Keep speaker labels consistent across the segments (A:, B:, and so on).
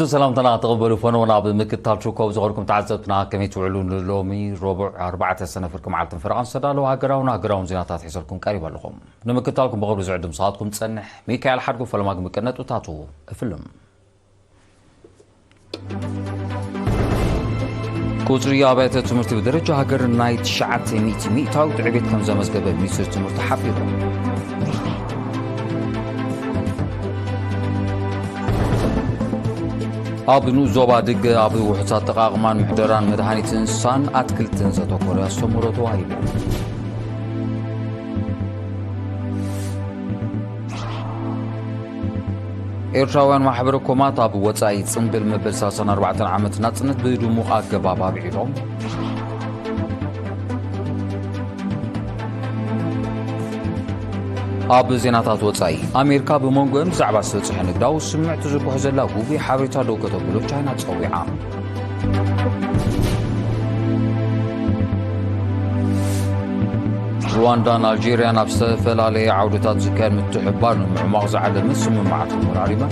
A: سلام تنا تقبلوا فنونا بمكتاب شو كوب زغركم تعزبنا كمية وعلون اللومي ربع 4 سنة فركم على فرقان سدالو هاجراون زيناتات حسلكم قريبا لكم نمكتالكم بغرب زعدم صادكم تسنح ميكايل حرقو فلما مكنت وتاتو فيلم كوتريا بيت تمرتي بدرجة هاجر نايت شعت ميتاو تعبيت كم زمزقبل ميسر تمرت حفيظه أبنو زوبا دق أبي وحصات تقاقمان محدران مدهانيت إنسان أتكلتن زتوكوريا سمورتو هايبو إيرشاوان محبر كومات أبو وطاي صنبل مبل ساسان 4 عامت ناصنت بيدو مقا قبابا بعيدهم أب زيناتات وطاي أمريكا بمونغوم زعبا سلصح نقداو سمعت زبوح زلاو بي حبريتا دو كتبلو تشاينا تصويعا رواندا نيجيريا نفس فلالي عودتات زكان متحبار معماق زعل مسم معكم مراربة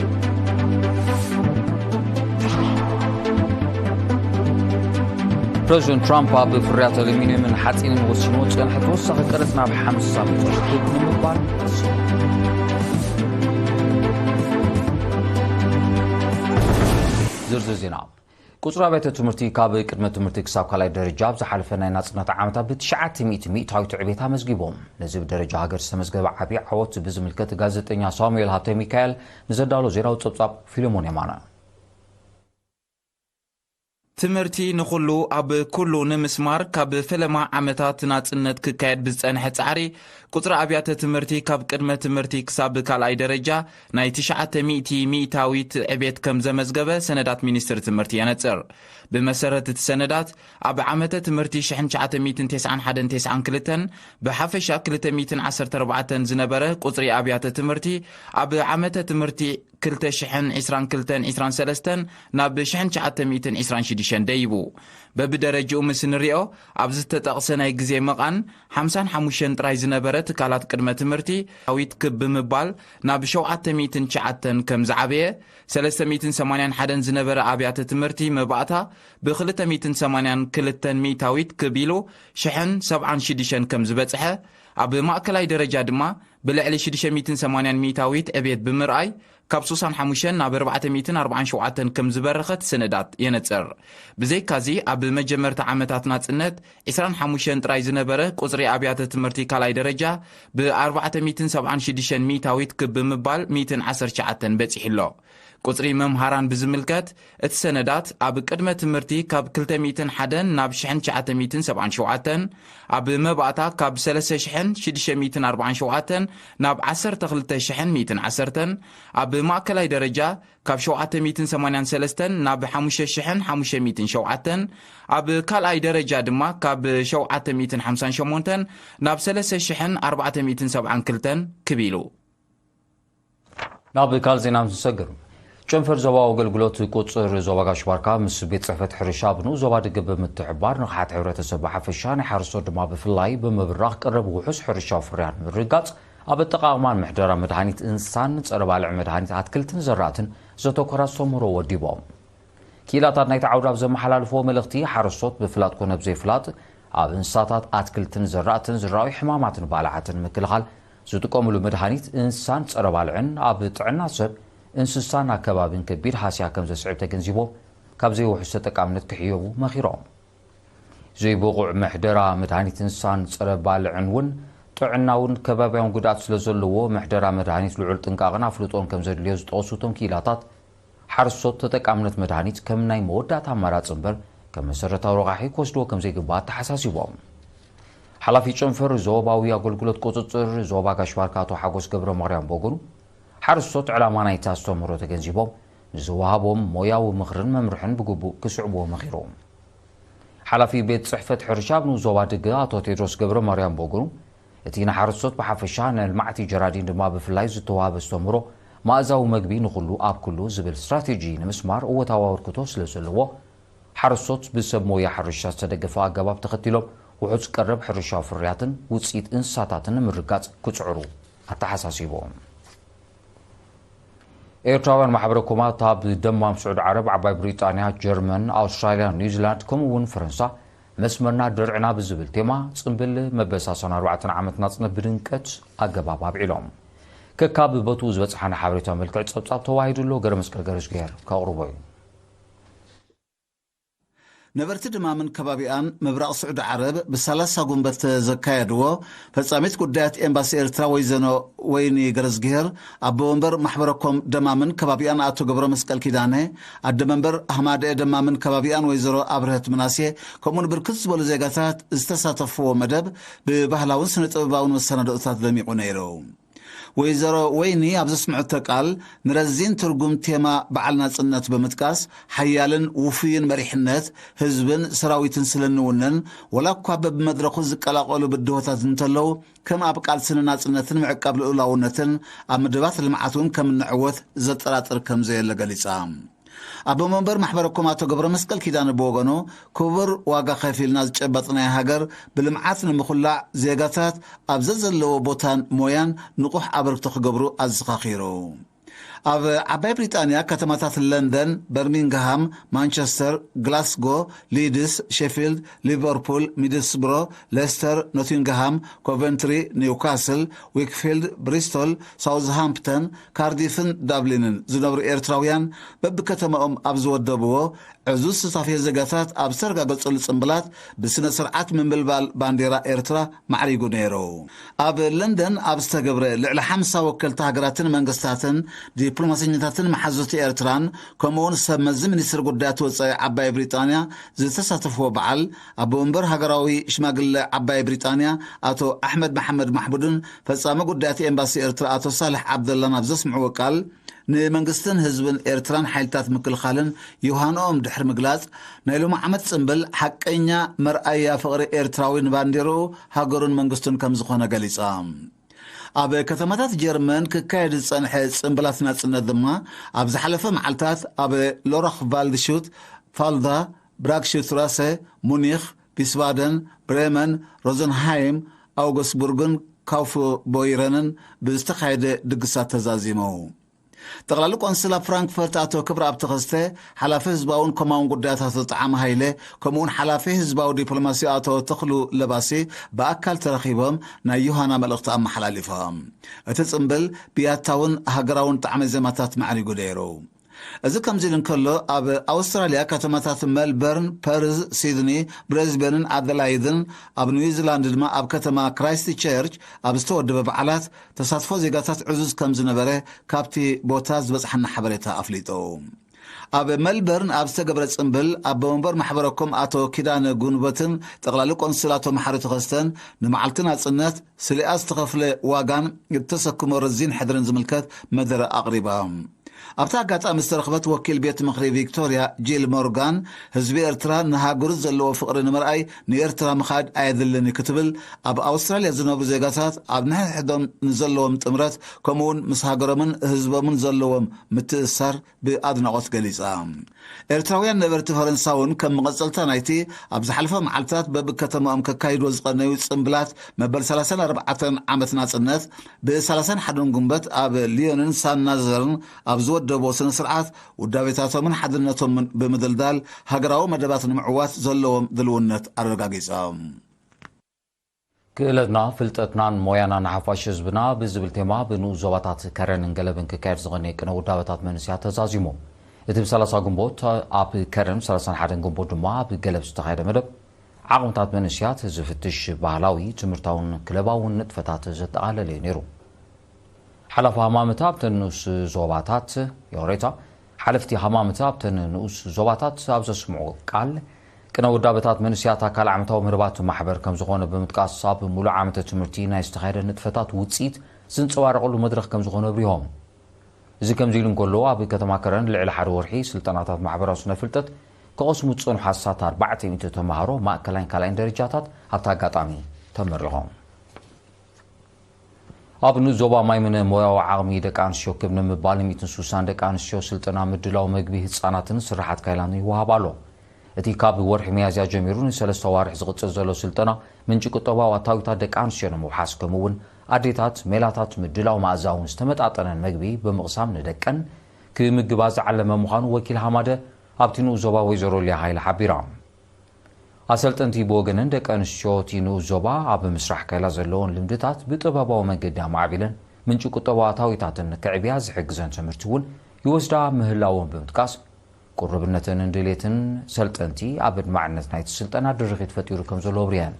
A: بريزيدنت ترامب أب فريات اليمين من حاتين وسنوت كان حتوسخ كرتنا بحمس صامت من مبار زرزر زينا قصرا بيت تمرتي كاب قدمه تمرتي كساب كلاي درجه بزحلفنا ناصنات عامتا ب900 تاوي تعبيتا مزغيبوم نزب درجه هاجر سمزغب عبي عوت بزملكت غازيطنيا سامويل هابتي ميكائيل نزدالو زيراو صبصاب فيلمون يمانا
B: تمرتي نخلو أب كلو نمسمار كاب فلما عمتات ناصنت ككايد بزنح تعري قطر أبيات تمرتي كاب قدمه تمرتي كساب كلاي درجه ناي 900 تاوي تعبيت كم زمزغبه سندات مينستر تمرتي ينصر بمسرت السندات أب عمته تمرتي 1991 بحفشه 214 زنبره قطري أبيات تمرتي أب عمته تمرتي كلتا شحن 22 ناب شحن 926 ديبو ببدرجو مسنريو ابز تطقسناي غزي مقان 55 طراي زنبرت كالات قدمه تمرتي اويت كب مبال ناب 709 كم زعبيه 381 زنبر ابيات تمرتي مبعتا ب 282 تاويت كبيلو شحن 76 كم زبصحه اب ماكلاي درجه دما بلعلي 680 تاويت ابيت بمرأي كابسوسان حموشن ناب 447 كم زبرخت سندات ينصر بزي كازي اب مجمرت عامتات ناصنت 25 طراي زنبره قصري ابيات تمرتي كالاي درجه ب 476 تاويت كب مبال 119 بصحلو قصري ممهران بزملكت اتسندات اب قدمه تمرتي كاب 201 ناب 1977 اب مبعتا كاب 3647 ناب 12110 اب ماكلاي درجه كاب 783 ناب 5507 اب كالاي درجه دما كاب 758 ناب 3472 كبيلو
A: ناب كالزينا مسجر شنفر زوا وقلقلوت قصر زوا غاشباركا مس بيت صحفت حرشابنو زوا دغب متحبار نخات حبرتسب حفشان حرسو دما بفلاي بمبراق قرب وحس حرشا فريان رغاص اب تقاقمان محدرا مدحانيت انسان صربالع مدحانيت اتكلتن زراتن زتوكرا سومرو وديبوم كيلاتات نايت عوداب زمحلالفو ملختي حرسوت بفلات كون بزي فلات اب انساتات اتكلتن زراتن زراوي حماماتن بالعاتن مكلخال زتقوملو مدحانيت انسان صربالعن اب طعنا سب انسسانا كبابين كبير حاسيا كم زسعب تجنزيبو كابزي وحس تقامنت كحيوبو مخيروم زي بوقع محدرا مدحانيت انسان صربال عنون طعناون كبابيون غدات سلازلوو محدرا مدحانيت لعل طنقاقنا فلطون كم زدليو زطوسوتون كيلاتات حرسوت تقامنت مدحانيت كم ناي مودات امراص انبر كم مسرتاو رقاحي كوسدو كم زي غبات تحساسيبوم حلافي چنفر زوباوي اغلغلوت قصصر زوبا غشواركاتو حاجوس قبر مريم بوغرو حرسوت على ماناي تاستمرو تجنزيبوم زوابهم موياو مخرن ممرحن بقبو كسعبو مخيروم حلافي بيت صحفة حرشاب نو زوا دغاتو تيدروس قبر مريم بوغرو اتينا حرسوت بحفشان المعتي جرادين دما بفلاي زتواب استمرو ما ازاو مغبي نخلو اب كلو زبل استراتيجي نمسمار او تاواور كتوس لسلو حرسوت بسب مويا حرشات تدغفا غباب تختيلوم وحص قرب حرشا فرياتن وصيت انساتاتن مرغاص كصعرو اتحساسيبوم ኤርትራውያን ማሕበረኩማት ኣብ ደማም ስዑድ ዓረብ ዓባይ ብሪጣንያ ጀርመን ኣውስትራልያ ኒውዚላንድ ከምኡውን ፈረንሳ መስመርና ድርዕና ብዝብል ቴማ ጽምብል መበል 34 ዓመት ናጽነት ብድንቀት ኣገባብ ኣብዒሎም ከካብ በቱ ዝበጽሓና ሓበሬታ መልክዕ ጸብጻብ ተዋሂዱሎ ገረ መስቀል ገረስ ገይር ከቕርቦ እዩ
C: ነበርቲ ድማምን ከባቢኣን ምብራቕ ስዑድ ዓረብ ብሳላሳ ጉንበት ዘካየድዎ ፈጻሚት ጉዳያት ኤምባሲ ኤርትራ ወይዘኖ ወይኒ ገረዝጊሄር ኣቦ ወንበር ማሕበረኮም ደማምን ከባቢኣን ኣቶ ገብረ መስቀል ኪዳነ ኣደ መንበር ኣህማደ ደማምን ከባቢኣን ወይዘሮ ኣብርህት ምናሴ ከምኡን ብርክት ዝበሉ ዜጋታት ዝተሳተፍዎ መደብ ብባህላውን ስነ ጥበባውን መሰናዶታት ደሚቑ ነይሩ ወይዘሮ ወይኒ ኣብ ዘስምዑት ቃል ንረዚን ትርጉም ቴማ በዓል ናጽነት በመጥቃስ ሓያልን ውፍይን መሪሕነት ህዝብን ሰራዊትን ስለንውነን ወላ እኳ በብመድረኹ ዝቀላቀሉ ብድሆታት እንተለው ከም ኣብ ቃልስን ናጽነትን ምዕቃብ ልኡላውነትን ኣብ ምድባት ልምዓት እውን ከም ንዕወት ዘጠራጥር ከም ዘየለ ገሊጻ ኣቦ መንበር ማሕበረኩም ኣቶ ገብረ መስቀል ኪዳነ ብወገኑ ክቡር ዋጋ ከፊልና ዝጨበጥናይ ሃገር ብልምዓት ንምኹላዕ ዜጋታት ኣብ ዘለዎ ቦታን ሞያን ንቑሕ ኣበርክቶ ክገብሩ ኣዘኻኺሩ ኣብ ዓባይ ብሪጣንያ ከተማታት ለንደን በርሚንግሃም ማንቸስተር ግላስጎ ሊድስ ሼፊልድ ሊቨርፑል ሚድልስብሮ ሌስተር ኖቲንግሃም ኮቨንትሪ ኒውካስል ዊክፊልድ ብሪስቶል ሳውዝሃምፕተን ካርዲፍን ዳብሊንን ዝነብሩ ኤርትራውያን በብከተማኦም ኣብ ዝወደብዎ ዕዙዝ ስታፍየ ዜጋታት ኣብ ዝተረጋገጸሉ ጽምብላት ብስነ ስርዓት ምምልባል ባንዴራ ኤርትራ ማዕሪጉ ነይሩ ኣብ ለንደን ኣብ ዝተገብረ ልዕሊ 50 ወከልቲ ሃገራትን መንግስታትን ዲፕሎማስኛታትን መሓዙቲ ኤርትራን ከምኡውን ሰብ መዚ ሚኒስትር ጉዳያት ወጻኢ ዓባይ ብሪጣንያ ዝተሳተፍዎ በዓል ኣቦ ወንበር ሃገራዊ ሽማግለ ዓባይ ብሪጣንያ ኣቶ ኣሕመድ መሐመድ ማሕሙድን ፈጻሚ ጉዳያት ኤምባሲ ኤርትራ ኣቶ ሳልሕ ዓብደላን ኣብ ዘስምዕዎ ቃል ንመንግስትን ህዝብን ኤርትራን ሓይልታት ምክልኻልን ይውሃኖኦም ድሕሪ ምግላጽ ናይ ሎሚ ዓመት ጽምብል ሓቀኛ መርኣያ ፍቕሪ ኤርትራዊ ንባንዴርኡ ሃገሩን መንግስቱን ከም ዝኾነ ገሊጻ ኣብ ከተማታት ጀርመን ክካየድ ዝጸንሐ ጽምብላት ናጽነት ድማ ኣብ ዝሓለፈ መዓልታት ኣብ ሎራኽ ቫልድሹት ፋልዳ ብራክሹትራሰ ሙኒኽ ቢስባደን ብሬመን ሮዘንሃይም ኣውግስቡርግን ካውፍ ቦይረንን ብዝተኻየደ ድግሳት ተዛዚመው ጠቕላሊ ቆንስላ ፍራንክፈርት ኣቶ ክብሪ ኣብ ተኸስተ ሓላፊ ህዝባውን ከማውን ጉዳያታት ጣዕሚ ሃይለ ከምኡውን ሓላፊ ህዝባዊ ዲፕሎማሲ ኣቶ ተኽሉ ለባሲ ብኣካል ተረኺቦም ናይ ዮሃና መልእኽቲ ኣመሓላሊፎም እቲ ጽምብል ብያታውን ሃገራውን ጣዕሚ ዜማታት ማዕሪጉ ነይሩ እዚ ከምዚ እንከሎ ኣብ ኣውስትራልያ ከተማታት ሜልበርን ፐርዝ ሲድኒ ብሬዝበንን ኣደላይድን ኣብ ኒውዚላንድ ድማ ኣብ ከተማ ክራይስት ቸርች ኣብ ዝተወደበ በዓላት ተሳትፎ ዜጋታት ዕዙዝ ከም ዝነበረ ካብቲ ቦታ ዝበፅሓና ሓበሬታ ኣፍሊጡ ኣብ ሜልበርን ኣብ ዝተገብረ ጽምብል ኣቦ ወንበር ማሕበረኩም ኣቶ ኪዳነ ጉንበትን ጠቕላሊ ቆንስላቶ መሓሪ ተኸስተን ንመዓልቲ ናጽነት ስሊኣ ዝተኸፍለ ዋጋን እተሰክሞ ረዚን ሕድርን ዝምልከት መደረ ኣቕሪቦም ኣብታ ኣጋጣሚ ዝተረኽበት ወኪል ቤት ምኽሪ ቪክቶርያ ጂል ሞርጋን ህዝቢ ኤርትራ ንሃገሩ ዘለዎ ፍቕሪ ንምርኣይ ንኤርትራ ምኻድ ኣየድልን ክትብል ኣብ ኣውስትራልያ ዝነብሩ ዜጋታት ኣብ ንሕድሕዶም ንዘለዎም ጥምረት ከምኡውን ምስ ሃገሮምን ህዝቦምን ዘለዎም ምትእሳር ብኣድናቖት ገሊጻ ኤርትራውያን ነበርቲ ፈረንሳውን ከም መቐጸልታ ናይቲ ኣብ ዝሓለፈ መዓልትታት በብከተማኦም ከካይድዎ ዝቐነዩ ጽምብላት መበል 34 ዓመት ናጽነት ብ31 ጉንበት ኣብ ሊዮንን ሳናዘርን ኣብ ዝወደቦ ስነ ስርዓት ውዳቤታቶምን ሓድነቶም ብምድልዳል ሃገራዊ መደባት ንምዕዋት ዘለዎም ድልውነት ኣረጋጊጾም
A: ክእለትና ፍልጠትናን ሞያና ንሓፋሽ ህዝብና ብዝብል ቴማ ብንኡስ ዞባታት ከረንን ገለብን ክካየድ ዝቐነየ ቅነ ውዳበታት መንስያ ተዛዚሙ እቲ ብ30 ጉንቦት ኣብ ከረን 31 ጉንቦት ድማ ኣብ ገለብ ዝተኻየደ መደብ ዓቕምታት መንስያት ዝፍትሽ ባህላዊ ትምህርታውን ክለባውን ንጥፈታት ዘጠቓለለ ነይሩ ሓላፊ ሃማምታ ኣብተን ንኡስ ዞባታት የወሬታ ሓለፍቲ ሃማምታ ኣብተን ንኡስ ዞባታት ኣብ ዘስምዑ ቃል ቅነ ውዳበታት መንስያት ኣካል ዓመታዊ ምህርባት ማሕበር ከም ዝኾነ ብምጥቃስ ኣብ ሙሉእ ዓመተ ትምህርቲ ናይ ዝተኻየደ ንጥፈታት ውፅኢት ዝንፀባረቐሉ መድረኽ ከም ዝኾነ ኣብሪሆም እዚ ከምዚ ኢሉ እንከሎ ኣብ ከተማ ከረን ልዕሊ ሓደ ወርሒ ስልጠናታት ማሕበራዊ ስነ ፍልጠት ከቐስሙ ዝፀንሑ ሓሳታት 400 ተምሃሮ ማእከላይን ካልኣይን ደረጃታት ኣብቲ ኣጋጣሚ ተመሪቖም ኣብ ንኡስ ዞባ ማይምነ ሞያዊ ዓቕሚ ደቂ ኣንስትዮ ክብ ንምባል 160 ደቂ ኣንስትዮ ስልጠና ምድላው ምግቢ ህፃናትን ስራሓት ካይላን ይወሃብ ኣሎ እቲ ካብ ወርሒ መያዝያ ጀሚሩ ን3 ዋርሕ ዝቕፅል ዘሎ ስልጠና ምንጪ ቁጠባዊ ኣታዊታት ደቂ ኣንስትዮ ንምውሓስ ከምኡውን ኣዴታት ሜላታት ምድላው ማእዛውን ዝተመጣጠነን ምግቢ ብምቕሳም ንደቀን ክምግባዝ ዓለመ ምዃኑ ወኪል ሃማደ ኣብቲ ንኡ ዞባ ወይዘሮ ሊያ ሃይለ ሓቢራ ኣሰልጠንቲ ብወገነን ደቂ ኣንስትዮ እቲ ንኡ ዞባ ኣብ ምስራሕ ካይላ ዘለዎን ልምድታት ብጥበባዊ መንገዲ ኣማዕቢለን ምንጪ ቁጠባታዊታትን ከዕብያ ዝሕግዘን ትምህርቲ እውን ይወስዳ ምህላውን ብምጥቃስ ቁርብነትን ድሌትን ሰልጠንቲ ኣብ ዕድማዕነት ናይቲ ስልጠና ድርኺት ፈጢሩ ከም ዘሎ ኣብርየን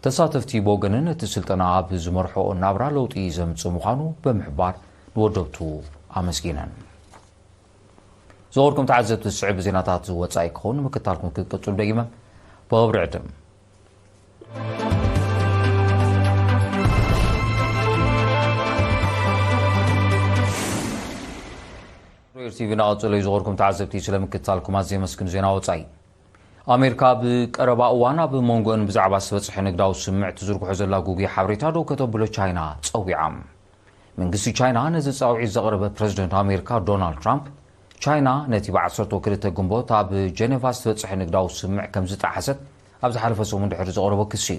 A: ተሳተፍቲ ብወገነን እቲ ስልጠና ኣብ ዝመርሖ ናብራ ለውጢ ዘምጽእ ምዃኑ ብምሕባር ንወደብቱ ኣመስጊነን زوركم تعزبت السعب زيناتات واتساي كون مكتالكم كتقصوا دايما بغبر عدم تيفي ناقص زوركم تعزبتي سلام كتالكم ازي مسكن زينا واتساي أمريكا بقربا وانا بمونغون بزعبا سبصح نقداو سمعت زركو زلا غوغي حبريتا دو كتبلو تشاينا تصويعام من قصي تشاينا نزل صاوعي زغربه بريزيدنت أمريكا دونالد ترامب تشاينا نتي بعصرتو كلتا جنبوت اب جنيفا ستبصح نقداو سمع كم زطحست ابز حلفه سوم دحر زقربو كسي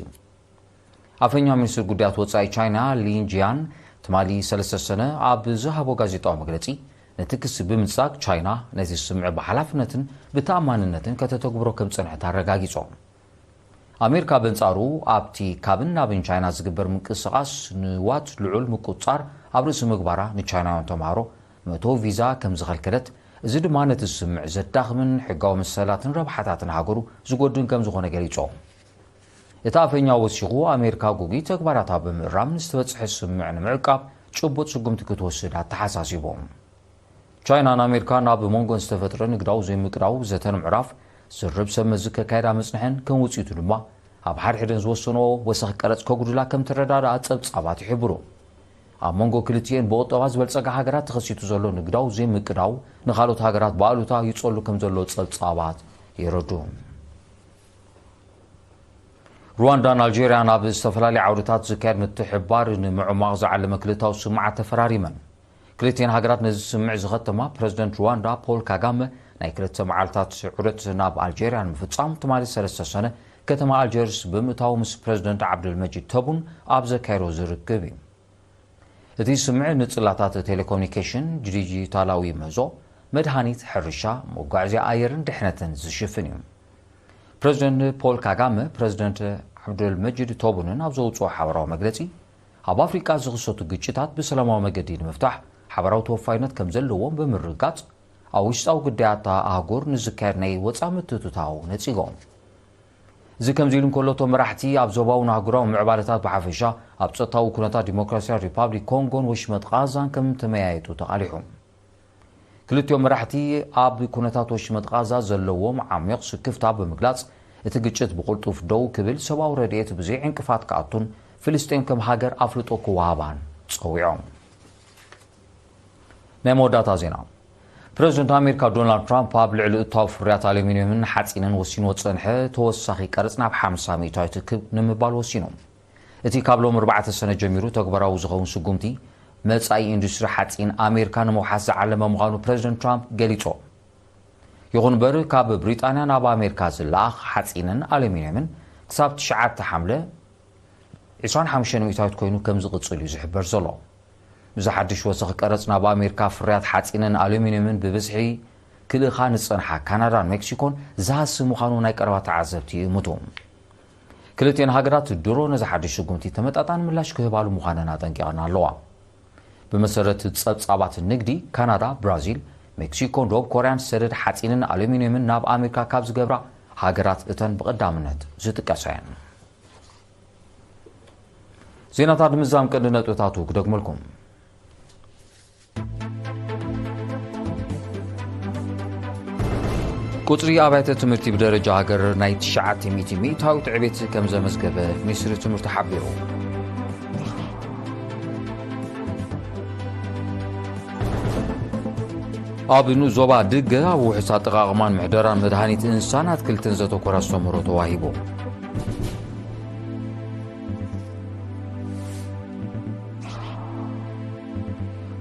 A: افنيا منستر غدات وصاي تشاينا لينجيان تمالي 3 سنه اب زهبو غازيطاو مغلصي نتكس بمصاق تشاينا نتي سمع بحلافنتن بتاماننتن كتتغبرو كم صنح تارغاغيصو امريكا بنصارو ابتي كابنا بين تشاينا زغبر منقسقاس نوات لعل مقصار ابرس مغبارا نتشاينا تمارو متو فيزا كم زخلكلت እዚ ድማ ነቲ ስምዕ ዘዳኽምን ሕጋዊ መሰላትን ረብሓታትን ሃገሩ ዝጎድን ከም ዝኾነ ገሊጹ እቲ ኣፈኛ ወሲኹ ኣሜሪካ ጉጊ ተግባራታ ብምእራም ንዝተበፅሐ ስምዕ ንምዕቃብ ጭቡጥ ስጉምቲ ክትወስድ ኣተሓሳሲቦም ቻይናን ኣሜሪካን ኣብ ሞንጎን ዝተፈጥረ ንግዳዊ ዘይምቅዳው ዘተን ምዕራፍ ዝርብ ሰብ መዝከካይዳ መፅንሐን ከም ውፅኢቱ ድማ ኣብ ሓድሕደን ዝወሰኖ ወሰኺ ቀረፅ ከጉድላ ከም ትረዳድኣ ፀብፃባት ይሕብሩ ኣብ ሞንጎ ክልቲአን ብቁጠባ ዝበልፀጋ ሃገራት ተኸሲቱ ዘሎ ንግዳው ዘይምቅዳው ንኻልኦት ሃገራት በኣሉታ ይጸሉ ከም ዘሎ ፀብፃባት ይረዱ ሩዋንዳን ኣልጄርያን ኣብ ዝተፈላለዩ ዓውድታት ዝካየድ ምትሕብባር ንምዕማቕ ዝዓለመ ክልታዊ ስምዓት ተፈራሪመን ክልቲአን ሃገራት ነዚ ስምዕ ዝኸተማ ፕረዚደንት ሩዋንዳ ፖል ካጋሜ ናይ ክልተ መዓልታት ዑደት ናብ ኣልጄርያ ንምፍፃም ትማሊ 3 ሰነ ከተማ ኣልጀርስ ብምእታው ምስ ፕረዚደንት ዓብድልመጂድ ተቡን ኣብ ዘካይዶ ዝርከብ እዩ እቲ ስምዕ ንጽላታት ቴሌኮሙኒኬሽን ዲጂታላዊ መዞ መድሃኒት ሕርሻ መጓዓዝያ ኣየርን ድሕነትን ዝሽፍን እዩ ፕረዚደንት ፖል ካጋሜ ፕረዚደንት ዓብድልመጂድ ተቡንን ኣብ ዘውፅኦ ሓበራዊ መግለጺ ኣብ ኣፍሪቃ ዝኽሰቱ ግጭታት ብሰላማዊ መገዲ ንምፍታሕ ሓበራዊ ተወፋይነት ከም ዘለዎም ብምርጋጽ ኣብ ውሽጣዊ ጉዳያት ኣህጉር ንዝካየድ ናይ ወፃኢ ምትእትታው ነጺጎም እዚ ከምዚ ኢሉ እንከሎ እቶም መራሕቲ ኣብ ዞባውን ኣህጉራዊ ምዕባለታት ብሓፈሻ ኣብ ፀጥታዊ ኩነታት ዲሞክራስያዊ ሪፓብሊክ ኮንጎን ወሽመጥ ጋዛን ከም ተመያየጡ ተቃሊሑ ክልቲኦም መራሕቲ ኣብ ኩነታት ወሽመጥ ጋዛ ዘለዎም ዓሚቕ ስክፍታ ብምግላጽ እቲ ግጭት ብቁልጡፍ ደው ክብል ሰብኣዊ ረድኤት ብዘይ ዕንቅፋት ከኣቱን ፍልስጤም ከም ሃገር ኣፍልጦ ክወሃባን ፀዊዖም ናይ መወዳእታ ዜና ፕረዚደንት ኣሜሪካ ዶናልድ ትራምፕ ኣብ ልዕሊ እታዊ ፍርያት ኣሉሚንየምን ሓፂንን ወሲኑ ፀንሐ ተወሳኺ ቀረፅ ናብ 50% ትክብ ንምባል ወሲኖም እቲ ካብ ሎም 4 ሰነ ጀሚሩ ተግባራዊ ዝኸውን ስጉምቲ መጻኢ ኢንዱስትሪ ሓፂን ኣሜሪካ ንምውሓስ ዝዓለመ ምዃኑ ፕረዚደንት ትራምፕ ገሊጹ ይኹን እምበር ካብ ብሪጣንያ ናብ ኣሜሪካ ዝለኣኽ ሓፂንን ኣሉሚንየምን ክሳብ 9 ሓምለ 25% ኮይኑ ከም ዝቕፅል እዩ ዝሕበር ዘሎ ብዝሓድሽ ወሰኺ ቀረፅ ናብ ኣሜሪካ ፍርያት ሓፂንን ኣሉሚንየምን ብብዝሒ ክልእኻ ንፀንሓ ካናዳን ሜክሲኮን ዝሃስብ ምዃኑ ናይ ቀረባ ተዓዘብቲ ይእምቱ ክልቲአን ሃገራት ድሮ ነዚ ሓድሽ ስጉምቲ ተመጣጣኒ ምላሽ ክህባሉ ምዃነን ኣጠንቂቐን ኣለዋ ብመሰረት ፀብፃባት ንግዲ ካናዳ ብራዚል ሜክሲኮን ደቡብ ኮርያን ሰደድ ሓፂንን ኣሉሚንየምን ናብ ኣሜሪካ ካብ ዝገብራ ሃገራት እተን ብቐዳምነት ዝጥቀሳ እየን ዜናታት ምዛም ቀንዲ ነጥብታቱ ክደግመልኩም ቁጥሪ ኣብያተ ትምህርቲ ብደረጃ ሃገር ናይ 900 ሚእታዊት ዕቤት ከም ዘመዝገበ ሚኒስትሪ ትምህርቲ ሓቢሩ ኣብ ንኡ ዞባ ድገ ኣብ ውሕስ ኣጠቓቕማን ምሕደራን መድሃኒት እንስሳን ኣትክልትን ዘተኮራ ኣስተምህሮ ተዋሂቡ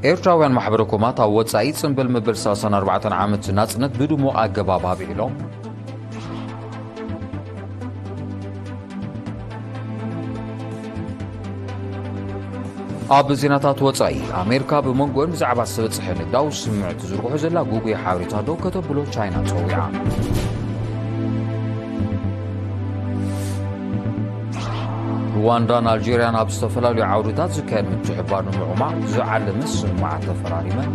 A: ኤርትራውያን ማሕበረ ኮማት ኣብ ወጻኢ ጽንብል መበል 34 ዓመት ናጽነት ብድሙቕ ኣገባብ ኣብዒሎም ኣብ ዜናታት ወጻኢ ኣሜሪካ ብመንጎን ብዛዕባ ዝበፅሐ ንግዳዊ ስምምዕ ትዝርግሑ ዘላ ጉጉይ ሓበሬታ ዶ ከተብሎ ቻይና ፀዊዓ ሩዋንዳን ኣልጀርያን ኣብ ዝተፈላለዩ ዓውድታት ዝካየድ ምትሕብባር ንምዕማቕ ዝዓለመ ስምምዓት ተፈራሪመን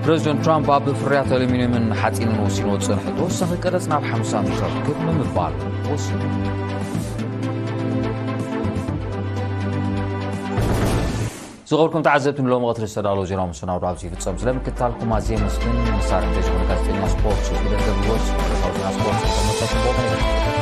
A: ፕሬዚደንት ትራምፕ ኣብ ፍርያት ኣሉሚንየምን ሓፂንን ወሲንዎ ዝፀንሐ ተወሳኺ ቀረፅ ናብ 50 ሜትር ርክብ ንምባል ወሲኑ ዝኸበርኩም ተዓዘብቲ ንሎም ቀትሪ ዝተዳለወ ዜናዊ መሰናዶ ኣብዚ ይፍፀም ስለምክትታልኩም ኣዝየ መስግን መሳርሒ ዝኾነ ጋዜጠኛ ስፖርት ፊደል ገብርወልድ መለታዊ ዜና ስፖርት ተመፀኩም ቦታ